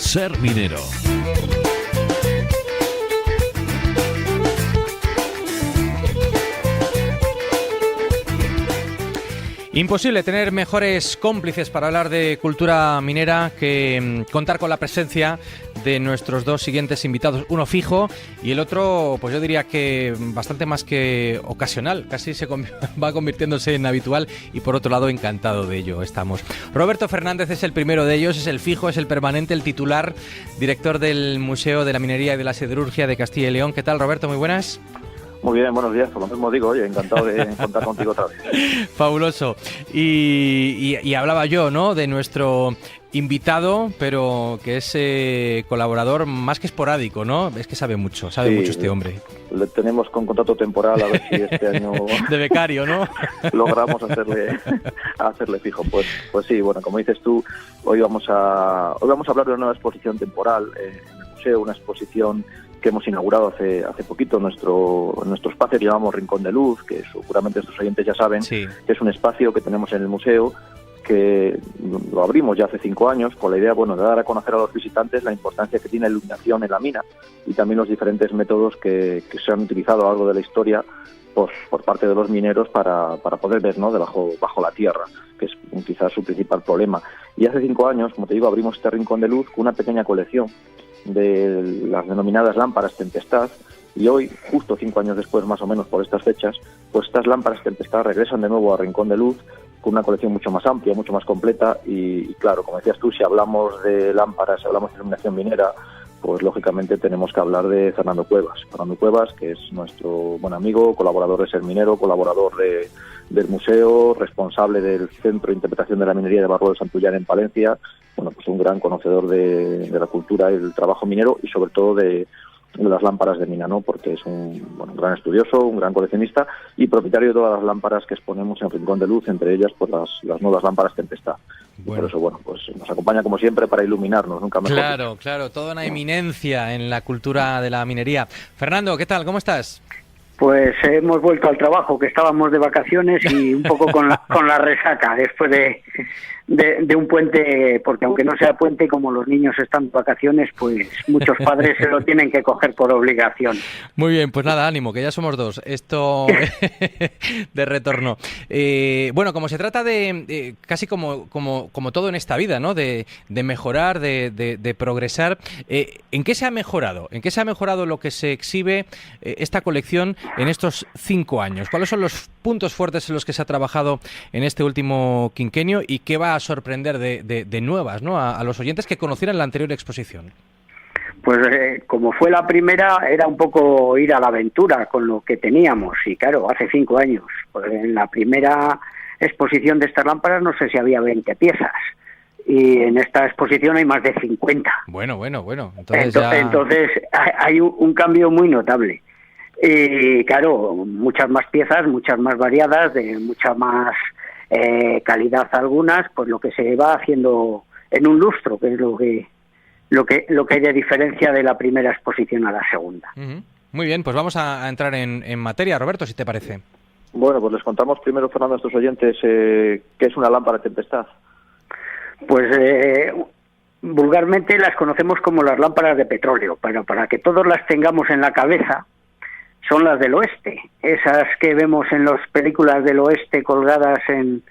Ser minero. Imposible tener mejores cómplices para hablar de cultura minera que contar con la presencia de nuestros dos siguientes invitados, uno fijo y el otro, pues yo diría que bastante más que ocasional, casi va convirtiéndose en habitual y por otro lado encantado de ello estamos. Roberto Fernández es el primero de ellos, es el fijo, es el permanente, el titular, director del Museo de la Minería y de la Siderurgia de Castilla y León. ¿Qué tal, Roberto? Muy buenas. Muy bien, buenos días, por lo mismo digo, oye, encantado de contar contigo otra vez. Fabuloso. Y hablaba yo, ¿no?, de nuestro invitado, pero que es colaborador más que esporádico, ¿no? Es que sabe mucho este hombre. Le tenemos con contrato temporal, a ver si este año... de becario, ¿no? logramos hacerle fijo. Pues sí, bueno, como dices tú, hoy vamos a hablar de una nueva exposición temporal en el museo, una exposición que hemos inaugurado hace poquito. Nuestro espacio que llamamos Rincón de Luz, que seguramente nuestros oyentes ya saben, sí, que es un espacio que tenemos en el museo, que lo abrimos ya hace 5 años con la idea, bueno, de dar a conocer a los visitantes la importancia que tiene la iluminación en la mina y también los diferentes métodos que se han utilizado a lo largo de la historia por parte de los mineros para poder ver, ¿no?, bajo la tierra, que es quizás su principal problema. Y hace 5 años, como te digo, abrimos este Rincón de Luz con una pequeña colección de las denominadas lámparas Tempestad, y hoy, justo 5 años después, más o menos por estas fechas, pues estas lámparas Tempestad regresan de nuevo a Rincón de Luz con una colección mucho más amplia, mucho más completa y claro, como decías tú, si hablamos de lámparas, si hablamos de iluminación minera, pues lógicamente tenemos que hablar de Fernando Cuevas. Fernando Cuevas, que es nuestro buen amigo, colaborador de Ser Minero, colaborador del museo, responsable del Centro de Interpretación de la Minería de Barruelo de Santullán en Palencia, bueno, pues un gran conocedor de la cultura y del trabajo minero y sobre todo de las lámparas de mina, ¿no?, porque es un gran estudioso, un gran coleccionista y propietario de todas las lámparas que exponemos en Rincón de Luz, entre ellas pues las nuevas lámparas Tempestad. Bueno. Por eso, bueno, pues nos acompaña como siempre para iluminarnos, nunca mejor. Claro, toda una eminencia en la cultura de la minería. Fernando, ¿qué tal? ¿Cómo estás? Pues hemos vuelto al trabajo, que estábamos de vacaciones y un poco con la resaca después de un puente, porque aunque no sea puente, como los niños están de vacaciones, pues muchos padres se lo tienen que coger por obligación. Muy bien, pues nada, ánimo, que ya somos dos. Esto de retorno. Bueno, como se trata de casi como todo en esta vida, ¿no?, de mejorar, de progresar, ¿en qué se ha mejorado? ¿En qué se ha mejorado lo que se exhibe esta colección en estos 5 años? ¿Cuáles son los puntos fuertes en los que se ha trabajado en este último quinquenio y qué va a sorprender de nuevas, ¿no?, a los oyentes que conocieran la anterior exposición? Pues como fue la primera, era un poco ir a la aventura con lo que teníamos y claro, hace 5 años. Pues en la primera exposición de estas lámparas no sé si había 20 piezas y en esta exposición hay más de 50. Bueno. Entonces hay un cambio muy notable. Y claro, muchas más piezas, muchas más variadas, de mucha más calidad algunas, pues lo que se va haciendo en un lustro, que es lo que hay de diferencia de la primera exposición a la segunda. Uh-huh. Muy bien, pues vamos a entrar en materia, Roberto, si te parece. Bueno, pues les contamos primero, Fernando, a nuestros oyentes qué es una lámpara Tempestad. Pues vulgarmente las conocemos como las lámparas de petróleo, pero para que todos las tengamos en la cabeza, son las del oeste, esas que vemos en las películas del oeste colgadas en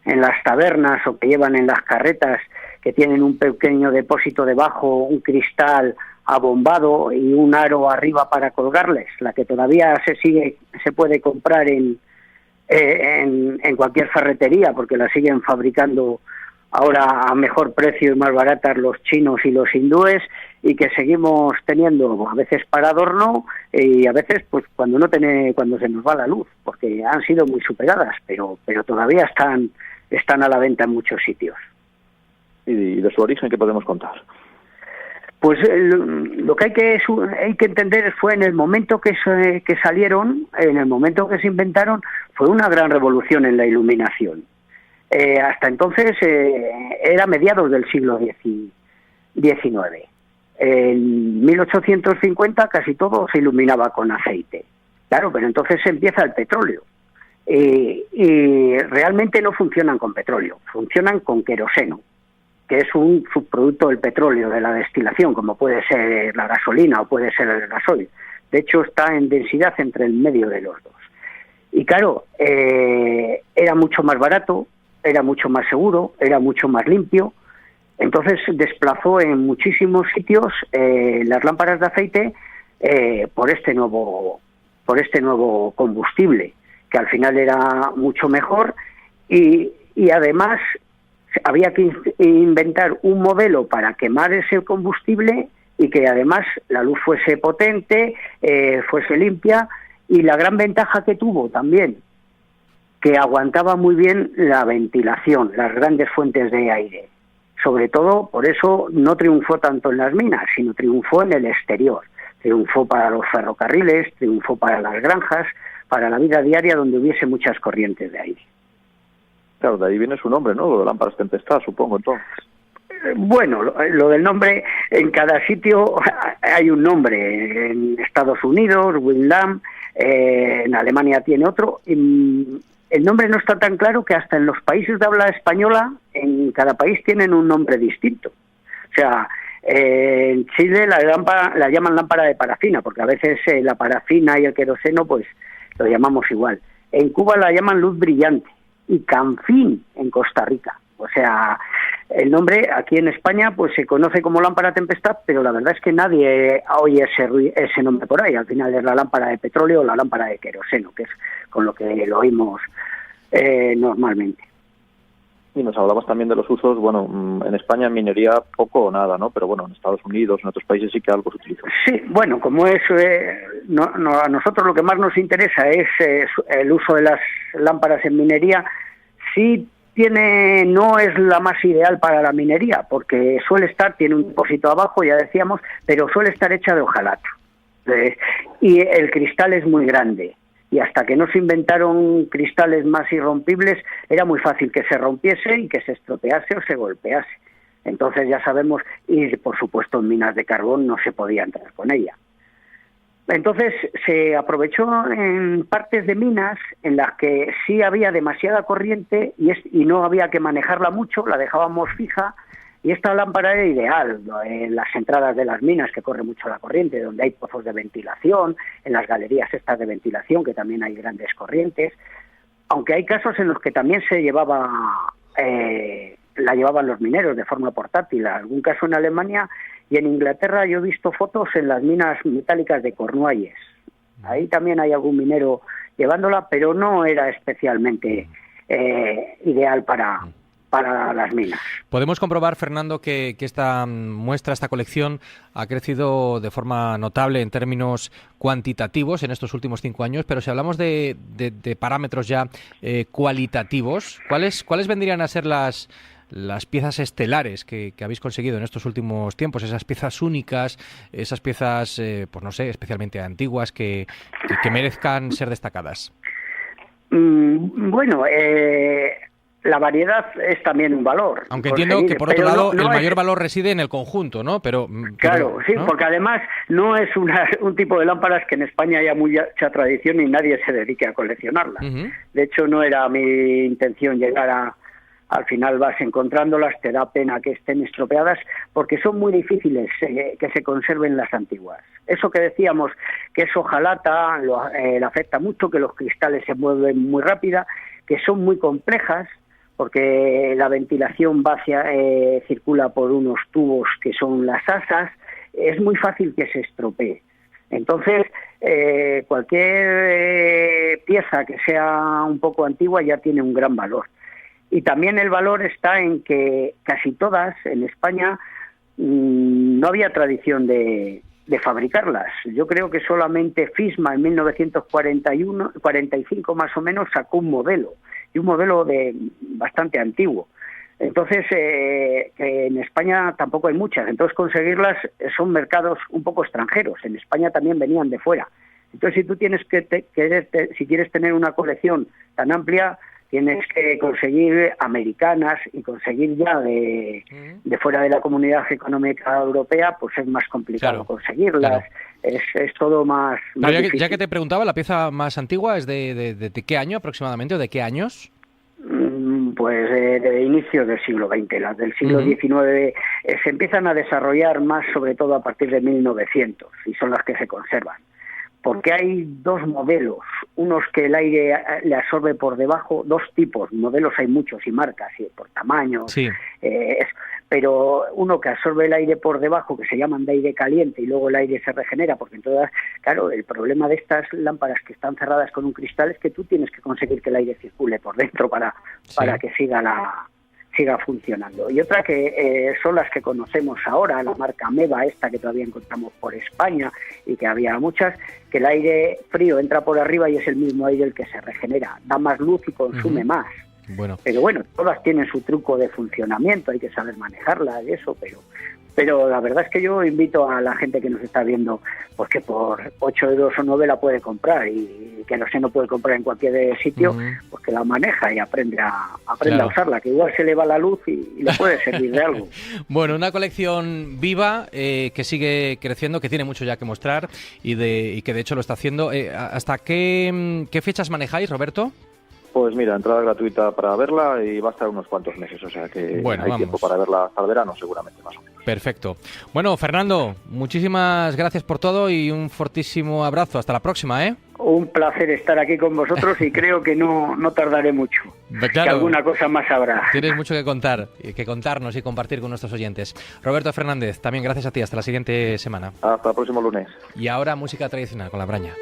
las tabernas o que llevan en las carretas, que tienen un pequeño depósito debajo, un cristal abombado y un aro arriba para colgarles, la que todavía se puede comprar en cualquier ferretería porque la siguen fabricando ahora a mejor precio y más baratas los chinos y los hindúes, y que seguimos teniendo a veces para adorno y a veces pues cuando se nos va la luz, porque han sido muy superadas, pero todavía están a la venta en muchos sitios. ¿Y de su origen qué podemos contar? Pues lo que hay que entender fue en el momento que salieron, en el momento que se inventaron, fue una gran revolución en la iluminación. Hasta entonces era mediados del siglo XIX. En 1850 casi todo se iluminaba con aceite. Claro, pero entonces empieza el petróleo. Y realmente no funcionan con petróleo, funcionan con queroseno, que es un subproducto del petróleo, de la destilación, como puede ser la gasolina o puede ser el gasoil. De hecho, está en densidad entre el medio de los dos. Y claro, era mucho más barato, era mucho más seguro, era mucho más limpio. Entonces desplazó en muchísimos sitios las lámparas de aceite por este nuevo combustible, que al final era mucho mejor y además había que inventar un modelo para quemar ese combustible y que además la luz fuese potente, fuese limpia, y la gran ventaja que tuvo también, que aguantaba muy bien la ventilación, las grandes fuentes de aire. Sobre todo, por eso no triunfó tanto en las minas, sino triunfó en el exterior. Triunfó para los ferrocarriles, triunfó para las granjas, para la vida diaria donde hubiese muchas corrientes de aire. Claro, de ahí viene su nombre, ¿no? Lo de lámparas tempestad, supongo, entonces. Bueno, lo del nombre, en cada sitio hay un nombre. En Estados Unidos, Windlamp, en Alemania tiene otro. El nombre no está tan claro que hasta en los países de habla española, en cada país tienen un nombre distinto. O sea, en Chile la llaman lámpara de parafina, porque a veces la parafina y el queroseno pues lo llamamos igual. En Cuba la llaman luz brillante y canfín en Costa Rica. O sea, el nombre aquí en España pues se conoce como lámpara tempestad, pero la verdad es que nadie oye ese nombre por ahí. Al final es la lámpara de petróleo o la lámpara de queroseno, que es con lo que lo oímos normalmente. Y nos hablabas también de los usos, bueno, en España en minería poco o nada, ¿no? Pero bueno, en Estados Unidos, en otros países sí que algo se utiliza. Sí, bueno, como es, a nosotros lo que más nos interesa es el uso de las lámparas en minería. Sí no es la más ideal para la minería, porque tiene un depósito abajo, ya decíamos, pero suele estar hecha de hojalata. Y el cristal es muy grande. Y hasta que no se inventaron cristales más irrompibles, era muy fácil que se rompiese y que se estropease o se golpease. Entonces ya sabemos, y por supuesto en minas de carbón no se podía entrar con ella. Entonces se aprovechó en partes de minas en las que sí había demasiada corriente y no había que manejarla mucho, la dejábamos fija, y esta lámpara era ideal en las entradas de las minas, que corre mucho la corriente, donde hay pozos de ventilación, en las galerías estas de ventilación, que también hay grandes corrientes, aunque hay casos en los que también la llevaban los mineros de forma portátil. Algún caso en Alemania y en Inglaterra yo he visto fotos en las minas metálicas de Cornualles. Ahí también hay algún minero llevándola, pero no era especialmente ideal para las minas. Podemos comprobar, Fernando, que esta muestra, esta colección, ha crecido de forma notable en términos cuantitativos en estos últimos 5 años, pero si hablamos de parámetros ya cualitativos, ¿cuáles vendrían a ser las piezas estelares que habéis conseguido en estos últimos tiempos? Esas piezas únicas, esas piezas, pues no sé, especialmente antiguas, que merezcan ser destacadas. Bueno, la variedad es también un valor. Aunque entiendo que, por otro lado, el mayor valor reside en el conjunto, ¿no? Claro, sí, ¿no? Porque además no es un tipo de lámparas que en España haya mucha tradición y nadie se dedique a coleccionarlas. Uh-huh. De hecho, no era mi intención llegar al final vas encontrándolas, te da pena que estén estropeadas, porque son muy difíciles que se conserven las antiguas. Eso que decíamos, que es hojalata, le afecta mucho, que los cristales se mueven muy rápida, que son muy complejas, porque la ventilación circula por unos tubos que son las asas, es muy fácil que se estropee. Entonces, cualquier pieza que sea un poco antigua ya tiene un gran valor. Y también el valor está en que casi todas en España no había tradición de fabricarlas. Yo creo que solamente Fisma en 1945 más o menos sacó un modelo, y un modelo bastante antiguo. Entonces, en España tampoco hay muchas. Entonces, conseguirlas son mercados un poco extranjeros. En España también venían de fuera. Entonces, si tú tienes si quieres tener una colección tan amplia, tienes que conseguir americanas, y conseguir ya de fuera de la Comunidad Económica Europea, pues es más complicado conseguirlas. Claro. Es todo más difícil. Ya que te preguntaba, ¿la pieza más antigua es de qué año aproximadamente, o de qué años? pues de inicios del siglo XX. Las del siglo XIX se empiezan a desarrollar más, sobre todo a partir de 1900, y son las que se conservan. Porque hay dos modelos, unos que el aire le absorbe por debajo, dos tipos, modelos hay muchos y marcas, y por tamaño, Sí. Pero uno que absorbe el aire por debajo, que se llaman de aire caliente, y luego el aire se regenera, porque en todas, claro, el problema de estas lámparas que están cerradas con un cristal es que tú tienes que conseguir que el aire circule por dentro para que siga funcionando. Y otra que son las que conocemos ahora, la marca Meva, esta que todavía encontramos por España y que había muchas, que el aire frío entra por arriba y es el mismo aire el que se regenera, da más luz y consume más. Bueno. Pero bueno, todas tienen su truco de funcionamiento, hay que saber manejarlas y eso, pero la verdad es que yo invito a la gente que nos está viendo, pues que por 8 euros o 9 la puede comprar, y que no se no puede comprar en cualquier sitio, pues que la maneja y aprende a usarla, que igual se le va la luz y le puede servir de algo. Bueno, una colección viva que sigue creciendo, que tiene mucho ya que mostrar y que de hecho lo está haciendo. ¿Hasta qué fechas manejáis, Roberto? Pues mira, entrada gratuita para verla y va a estar unos cuantos meses, o sea que hay tiempo para verla hasta el verano seguramente, más o menos. Perfecto. Bueno, Fernando, muchísimas gracias por todo y un fortísimo abrazo. Hasta la próxima, ¿eh? Un placer estar aquí con vosotros y creo que no tardaré mucho. Claro, que alguna cosa más habrá. Tienes mucho que contar, que contarnos y compartir con nuestros oyentes. Roberto Fernández, también gracias a ti. Hasta la siguiente semana. Hasta el próximo lunes. Y ahora música tradicional con La Braña.